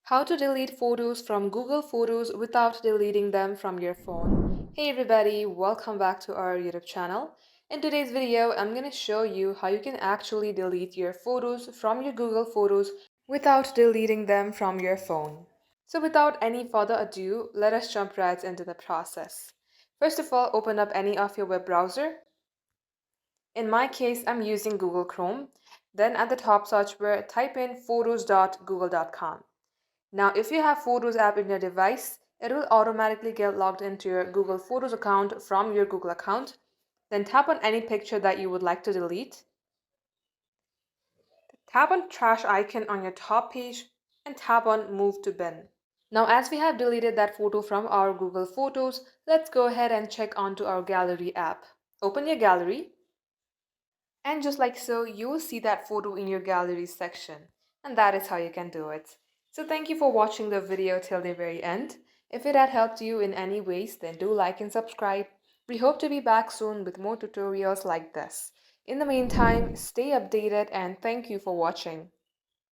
How to delete photos from Google Photos without deleting them from your phone. Hey everybody, welcome back to our YouTube channel. In today's video, I'm going to show you how you can actually delete your photos from your Google Photos without deleting them from your phone. So without any further ado, let us jump right into the process. First of all, open up any of your web browser. In my case, I'm using Google Chrome. Then at the top search bar, type in photos.google.com. Now, if you have Photos app in your device, it will automatically get logged into your Google Photos account from your Google account. Then tap on any picture that you would like to delete. Tap on trash icon on your top page and tap on move to bin. Now, as we have deleted that photo from our Google Photos, let's go ahead and check onto our gallery app. Open your gallery. And just like so, you will see that photo in your gallery section. And that is how you can do it. So thank you for watching the video till the very end. If it had helped you in any ways, then do like and subscribe. We hope to be back soon with more tutorials like this. In the meantime, stay updated and thank you for watching.